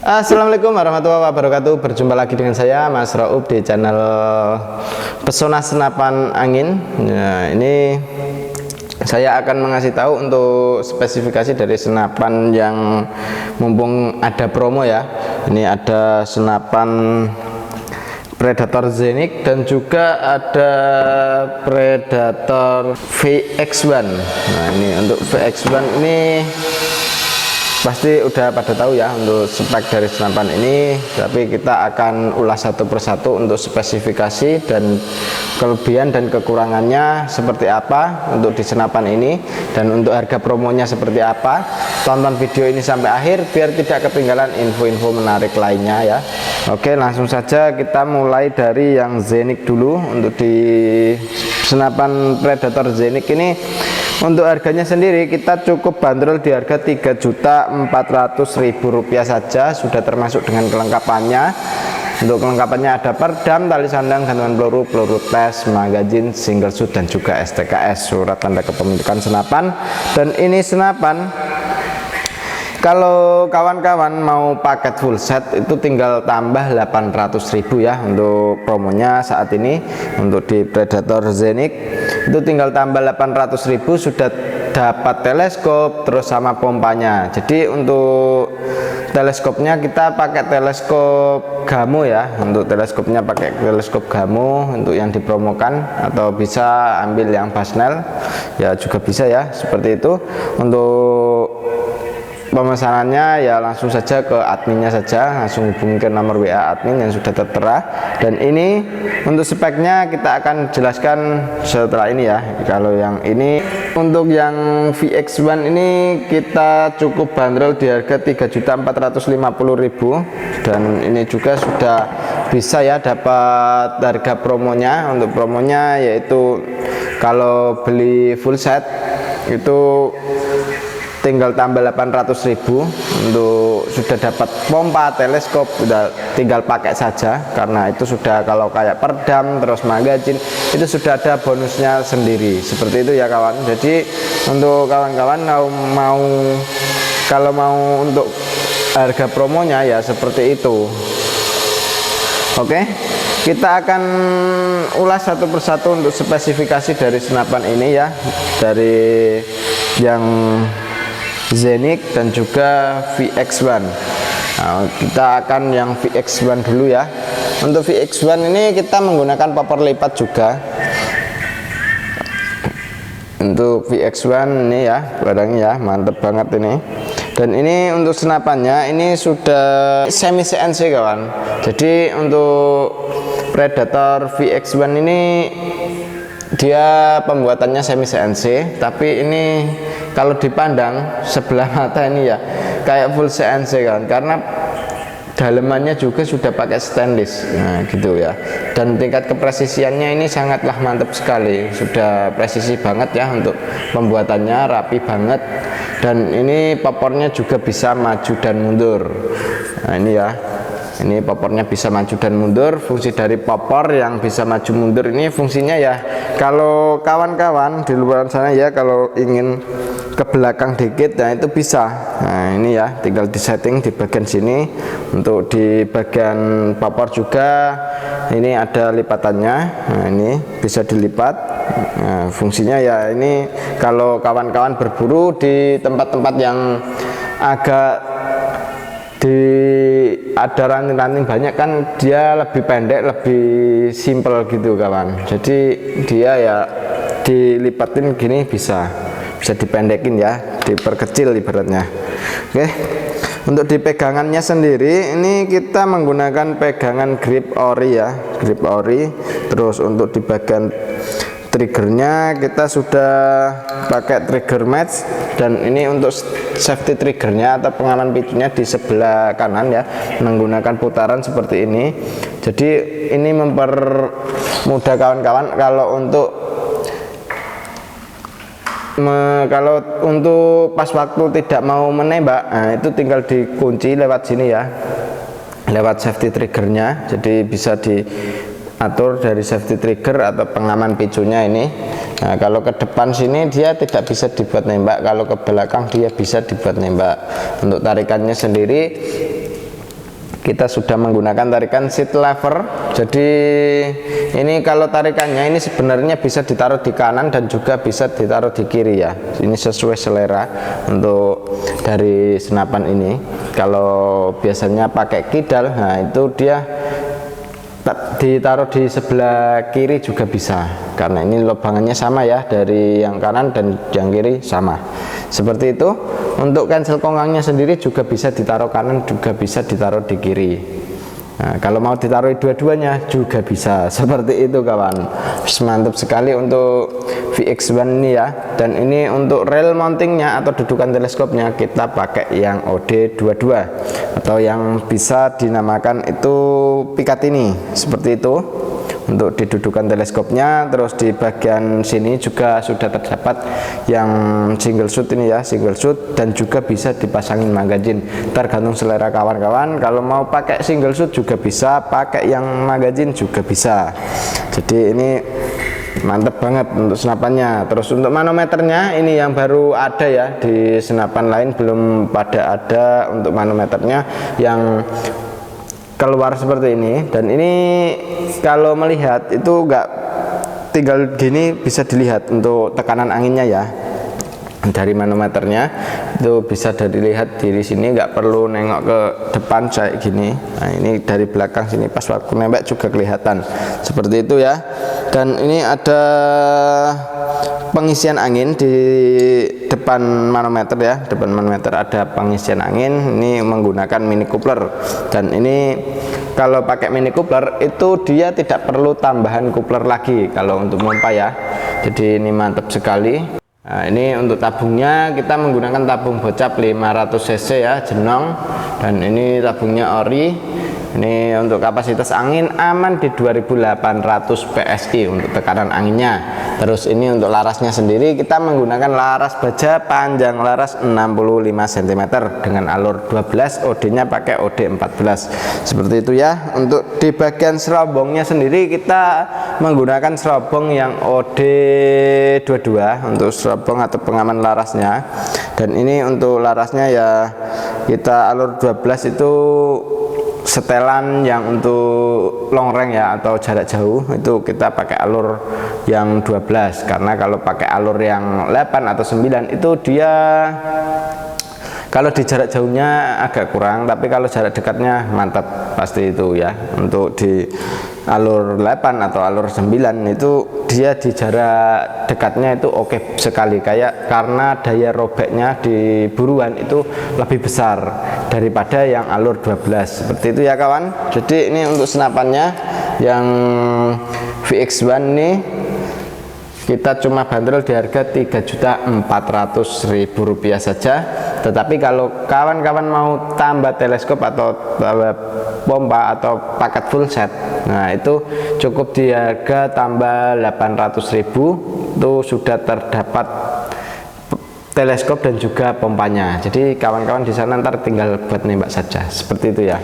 Assalamualaikum warahmatullahi wabarakatuh. Berjumpa lagi dengan saya Mas Raub di channel Pesona Senapan Angin. Nah, ini saya akan mengasih tahu untuk spesifikasi dari senapan yang mumpung ada promo ya. Ini ada senapan Predator Zenith dan juga ada Predator VX1. Nah, ini untuk VX1 ini pasti udah pada tahu ya untuk spek dari senapan ini, tapi kita akan ulas satu persatu untuk spesifikasi dan kelebihan dan kekurangannya seperti apa untuk di senapan ini, dan untuk harga promonya seperti apa. Tonton video ini sampai akhir biar tidak ketinggalan info-info menarik lainnya ya. Oke, langsung saja kita mulai dari yang Zenith dulu. Untuk di senapan Predator Zenith ini, untuk harganya sendiri kita cukup bandrol di harga Rp3.400.000 saja, sudah termasuk dengan kelengkapannya. Untuk kelengkapannya ada perdam, tali sandang, gantungan peluru, peluru tes, magazin, single shoot, dan juga STKS, surat tanda kepemilikan senapan. Dan ini senapan, kalau kawan-kawan mau paket full set itu tinggal tambah 800.000 ya untuk promonya saat ini. Untuk di Predator Zenith itu tinggal tambah 800.000 sudah dapat teleskop terus sama pompanya. Jadi untuk teleskopnya kita pakai teleskop Gamo ya. Untuk teleskopnya pakai teleskop Gamo untuk yang dipromokan, atau bisa ambil yang Basnel ya juga bisa ya, seperti itu. Untuk pemesanannya ya langsung saja ke adminnya saja, langsung hubungi ke nomor WA admin yang sudah tertera. Dan ini untuk speknya kita akan jelaskan setelah ini ya. Kalau yang ini, untuk yang VX1 ini kita cukup bandrol di harga Rp3.450.000, dan ini juga sudah bisa ya dapat harga promonya. Untuk promonya yaitu kalau beli full set itu tinggal tambah 800.000. Untuk sudah dapat pompa, teleskop, sudah tinggal pakai saja, karena itu sudah, kalau kayak perdam terus magazin itu sudah ada bonusnya sendiri, seperti itu ya kawan. Jadi untuk kawan-kawan kalau mau untuk harga promonya ya seperti itu. Oke, kita akan ulas satu persatu untuk spesifikasi dari senapan ini ya, dari yang Zenith dan juga VX1. Nah, kita akan yang VX1 dulu ya. Untuk VX1 ini kita menggunakan popor lipat juga. Untuk VX1 ini ya, barangnya ya mantep banget ini. Dan ini untuk senapannya ini sudah semi CNC kawan. Jadi untuk Predator VX1 ini dia pembuatannya semi CNC, tapi ini kalau dipandang sebelah mata ini ya kayak full CNC kan, karena dalemannya juga sudah pakai stainless. Nah gitu ya, dan tingkat kepresisiannya ini sangatlah mantap sekali, sudah presisi banget ya untuk pembuatannya, rapi banget. Dan ini popornya juga bisa maju dan mundur. Nah ini ya, ini popornya bisa maju dan mundur. Fungsi dari popor yang bisa maju mundur ini fungsinya ya, kalau kawan-kawan di luar sana ya, kalau ingin ke belakang dikit, nah itu bisa. Nah ini ya, tinggal disetting di bagian sini. Untuk di bagian popor juga ini ada lipatannya. Nah ini bisa dilipat. Nah fungsinya ya, ini kalau kawan-kawan berburu di tempat-tempat yang agak ada ranting-ranting banyak kan, dia lebih pendek, lebih simple gitu kawan. Jadi dia ya dilipatin gini, bisa dipendekin ya, diperkecil ibaratnya. Oke, untuk di pegangannya sendiri ini kita menggunakan pegangan grip ori ya, grip ori. Terus untuk di bagian triggernya kita sudah pakai trigger match, dan ini untuk safety triggernya atau pengaman picunya di sebelah kanan ya, menggunakan putaran seperti ini. Jadi ini mempermudah kawan-kawan kalau untuk pas waktu tidak mau menembak, nah itu tinggal dikunci lewat sini ya, lewat safety triggernya. Jadi bisa diatur dari safety trigger atau pengaman picunya ini. Nah kalau ke depan sini dia tidak bisa dibuat nembak, kalau ke belakang dia bisa dibuat nembak. Untuk tarikannya sendiri kita sudah menggunakan tarikan seat lever. Jadi ini kalau tarikannya ini sebenarnya bisa ditaruh di kanan dan juga bisa ditaruh di kiri ya. Ini sesuai selera untuk dari senapan ini. Kalau biasanya pakai kidal, nah itu dia ditaruh di sebelah kiri juga bisa, karena ini lubangannya sama ya, dari yang kanan dan yang kiri sama seperti itu. Untuk cancel kongkangnya sendiri juga bisa ditaruh kanan, juga bisa ditaruh di kiri. Nah, kalau mau ditaruh dua-duanya juga bisa seperti itu kawan. Mantap sekali untuk VX1 ini ya. Dan ini untuk rail mountingnya atau dudukan teleskopnya kita pakai yang OD22 atau yang bisa dinamakan itu pikat ini, seperti itu untuk didudukan teleskopnya. Terus di bagian sini juga sudah terdapat yang single shoot ini ya, single shoot, dan juga bisa dipasangin magazine, tergantung selera kawan-kawan. Kalau mau pakai single shoot juga bisa, pakai yang magazine juga bisa. Jadi ini mantep banget untuk senapannya. Terus untuk manometernya ini yang baru ada ya, di senapan lain belum pada ada untuk manometernya yang keluar seperti ini. Dan ini kalau melihat itu enggak tinggal gini, bisa dilihat untuk tekanan anginnya ya dari manometernya, itu bisa dilihat dari sini, nggak perlu nengok ke depan kayak gini. Nah ini dari belakang sini pas waktu nembak juga kelihatan seperti itu ya. Dan ini ada pengisian angin di depan manometer ya, depan manometer ada pengisian angin. Ini menggunakan mini coupler, dan ini kalau pakai mini coupler itu dia tidak perlu tambahan coupler lagi kalau untuk pompa ya. Jadi ini mantap sekali. Nah, ini untuk tabungnya kita menggunakan tabung bocap 500 cc ya, Jenong, dan ini tabungnya ori. Ini untuk kapasitas angin aman di 2800 PSI untuk tekanan anginnya. Terus ini untuk larasnya sendiri kita menggunakan laras baja panjang laras 65 cm dengan alur 12, OD nya pakai OD 14 seperti itu ya. Untuk di bagian serobongnya sendiri kita menggunakan serobong yang OD 22 untuk serobong atau pengaman larasnya. Dan ini untuk larasnya ya kita alur 12 itu setelan yang untuk long range ya atau jarak jauh, itu kita pakai alur yang 12, karena kalau pakai alur yang 8 atau 9 itu dia kalau di jarak jauhnya agak kurang, tapi kalau jarak dekatnya mantap pasti itu ya. Untuk di alur 8 atau alur 9 itu dia di jarak dekatnya itu oke sekali, kayak karena daya robeknya di buruan itu lebih besar daripada yang alur 12 seperti itu ya kawan. Jadi ini untuk senapannya yang VX1 ini kita cuma bandrol di harga Rp3.400.000 saja. Tetapi kalau kawan-kawan mau tambah teleskop atau tambah pompa atau paket full set, nah itu cukup di harga tambah 800.000, itu sudah terdapat teleskop dan juga pompanya. Jadi kawan-kawan di sana ntar tinggal buat nembak saja seperti itu ya.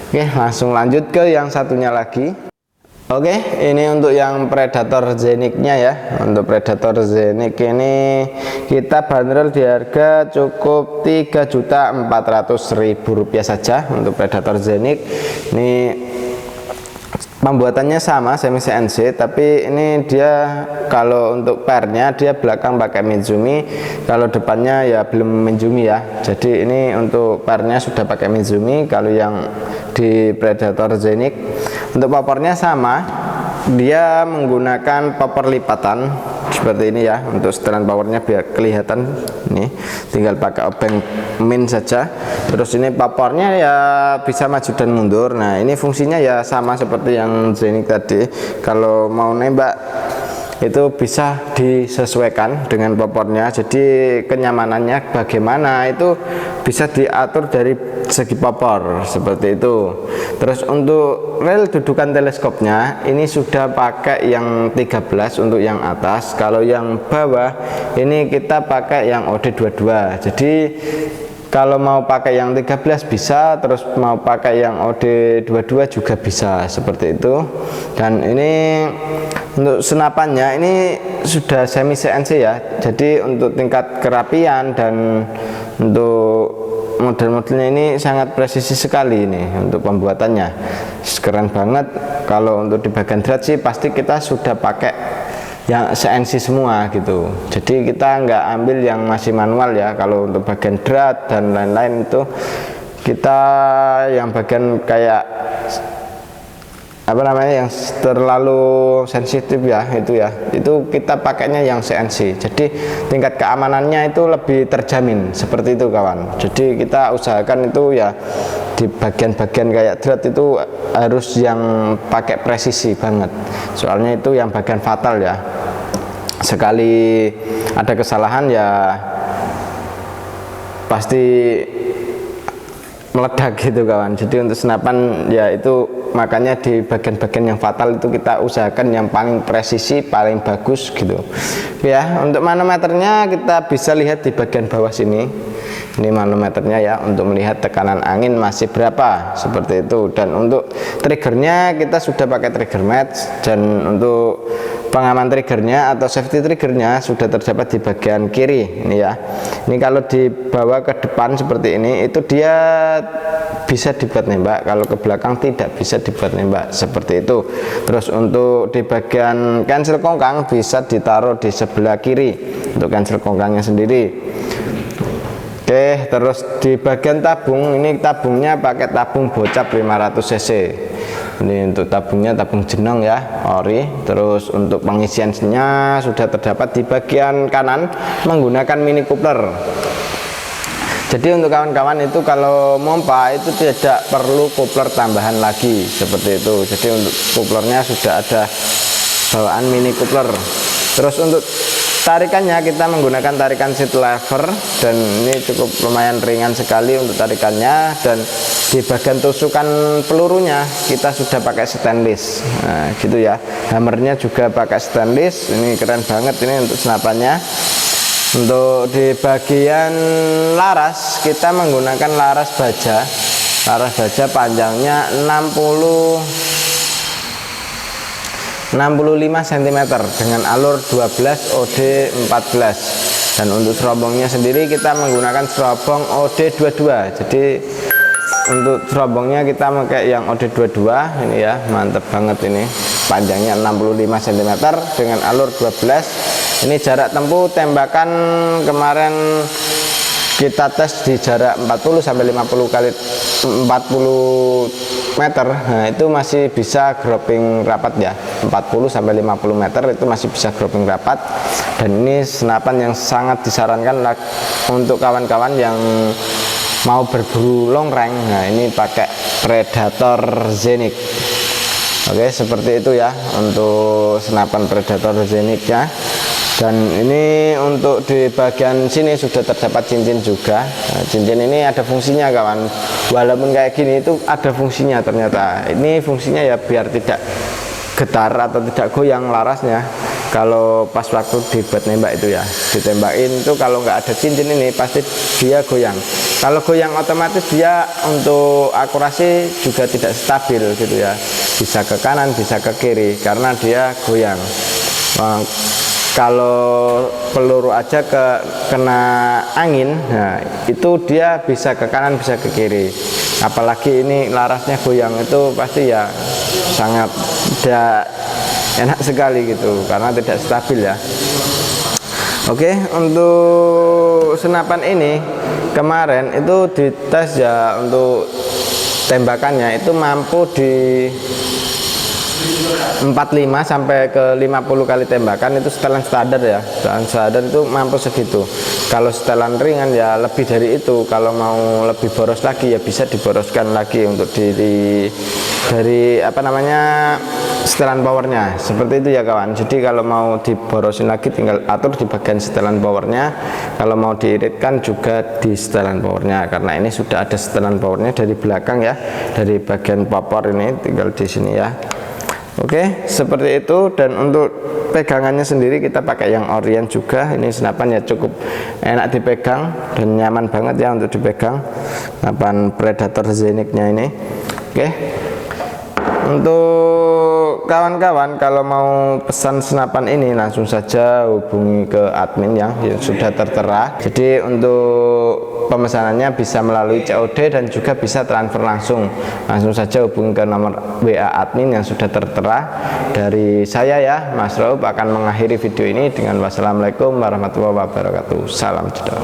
Oke, langsung lanjut ke yang satunya lagi. Oke, ini untuk yang Predator Zeniknya ya. Untuk Predator Zenik ini kita bandrol di harga cukup Rp3.400.000 saja untuk Predator Zenik. Ini pembuatannya sama, semi CNC, tapi ini dia kalau untuk pernya dia belakang pakai Mizumi, kalau depannya ya belum Mizumi ya. Jadi ini untuk pernya sudah pakai Mizumi. Kalau yang di Predator Zenik untuk popornya sama, dia menggunakan popor lipatan seperti ini ya. Untuk setelan powernya biar kelihatan, ini tinggal pakai obeng min saja. Terus ini popornya ya bisa maju dan mundur. Nah ini fungsinya ya sama seperti yang Zenik tadi. Kalau mau nembak itu bisa disesuaikan dengan popornya, jadi kenyamanannya bagaimana itu bisa diatur dari segi popor seperti itu. Terus untuk rel dudukan teleskopnya ini sudah pakai yang 13 untuk yang atas. Kalau yang bawah ini kita pakai yang OD22. Jadi kalau mau pakai yang 13 bisa, terus mau pakai yang OD22 juga bisa seperti itu. Dan ini untuk senapannya ini sudah semi CNC ya. Jadi untuk tingkat kerapian dan untuk model-modelnya ini sangat presisi sekali ini untuk pembuatannya, keren banget. Kalau untuk di bagian drat sih pasti kita sudah pakai yang CNC semua gitu, jadi kita nggak ambil yang masih manual ya. Kalau untuk bagian drat dan lain-lain itu kita yang bagian kayak apa namanya yang terlalu sensitif ya, itu kita pakainya yang CNC, jadi tingkat keamanannya itu lebih terjamin seperti itu kawan. Jadi kita usahakan itu ya di bagian-bagian kayak drat itu harus yang pakai presisi banget, soalnya itu yang bagian fatal ya, sekali ada kesalahan ya pasti meledak gitu kawan. Jadi untuk senapan ya itu makanya di bagian-bagian yang fatal itu kita usahakan yang paling presisi, paling bagus gitu ya. Untuk manometernya kita bisa lihat di bagian bawah sini, ini manometernya ya, untuk melihat tekanan angin masih berapa seperti itu. Dan untuk triggernya kita sudah pakai trigger match, dan untuk pengaman triggernya atau safety triggernya sudah terdapat di bagian kiri ini ya. Ini kalau dibawa ke depan seperti ini itu dia bisa dibuat nembak, kalau ke belakang tidak bisa dibuat nembak seperti itu. Terus untuk di bagian cancel kongkang bisa ditaruh di sebelah kiri untuk cancel kongkangnya sendiri. Oke, terus di bagian tabung ini tabungnya pakai tabung bocap 500 cc. Ini untuk tabungnya tabung jenong ya, ori. Terus untuk pengisiannya sudah terdapat di bagian kanan menggunakan mini coupler. Jadi untuk kawan-kawan itu kalau mompa itu tidak perlu coupler tambahan lagi seperti itu. Jadi untuk couplernya sudah ada bawaan mini coupler. Terus untuk tarikannya kita menggunakan tarikan seat lever, dan ini cukup lumayan ringan sekali untuk tarikannya. Dan di bagian tusukan pelurunya kita sudah pakai stainless, nah gitu ya. Hammernya juga pakai stainless, ini keren banget ini untuk senapannya. Untuk di bagian laras kita menggunakan laras baja. Laras baja panjangnya 65 cm dengan alur 12 OD 14. Dan untuk serobongnya sendiri kita menggunakan serobong OD 22. Jadi untuk serobongnya kita pakai yang OD 22 ini ya, mantep banget ini. Panjangnya 65 cm dengan alur 12. Ini jarak tempuh tembakan kemarin kita tes di jarak 40 sampai 50 kali 40 meter. Nah, itu masih bisa grouping rapat ya. 40 sampai 50 meter itu masih bisa grouping rapat. Dan ini senapan yang sangat disarankan untuk kawan-kawan yang mau berburu long range. Nah, ini pakai Predator Zenith. Oke, seperti itu ya untuk senapan Predator Zenith-nya. Dan ini untuk di bagian sini sudah terdapat cincin juga. Nah, cincin ini ada fungsinya kawan, walaupun kayak gini itu ada fungsinya ternyata. Ini fungsinya ya biar tidak getar atau tidak goyang larasnya kalau pas waktu dibuat nembak itu ya. Ditembakin itu kalau nggak ada cincin ini pasti dia goyang. Kalau goyang otomatis dia untuk akurasi juga tidak stabil gitu ya, bisa ke kanan bisa ke kiri karena dia goyang. Kalau peluru aja kena angin, nah itu dia bisa ke kanan bisa ke kiri. Apalagi ini larasnya goyang, itu pasti ya sangat tidak enak sekali gitu karena tidak stabil ya. Oke, untuk senapan ini kemarin itu dites ya, untuk tembakannya itu mampu di 45 sampai ke 50 kali tembakan, itu setelan standar ya. Setelan standar itu mampu segitu. Kalau setelan ringan ya lebih dari itu. Kalau mau lebih boros lagi ya bisa diboroskan lagi untuk dari apa namanya setelan powernya. Seperti itu ya kawan. Jadi kalau mau diborosin lagi tinggal atur di bagian setelan powernya. Kalau mau diiritkan juga di setelan powernya, karena ini sudah ada setelan powernya dari belakang ya, dari bagian popor ini tinggal di sini ya. Oke, seperti itu. Dan untuk pegangannya sendiri kita pakai yang Orient juga. Ini senapan ya cukup enak dipegang dan nyaman banget ya untuk dipegang, senapan Predator Zenith-nya ini. Oke, Untuk kawan-kawan kalau mau pesan senapan ini langsung saja hubungi ke admin yang sudah tertera. Jadi untuk pemesanannya bisa melalui COD dan juga bisa transfer langsung saja hubungi ke nomor WA admin yang sudah tertera. Dari saya ya Mas Raub akan mengakhiri video ini dengan wassalamualaikum warahmatullahi wabarakatuh. Salam jedal.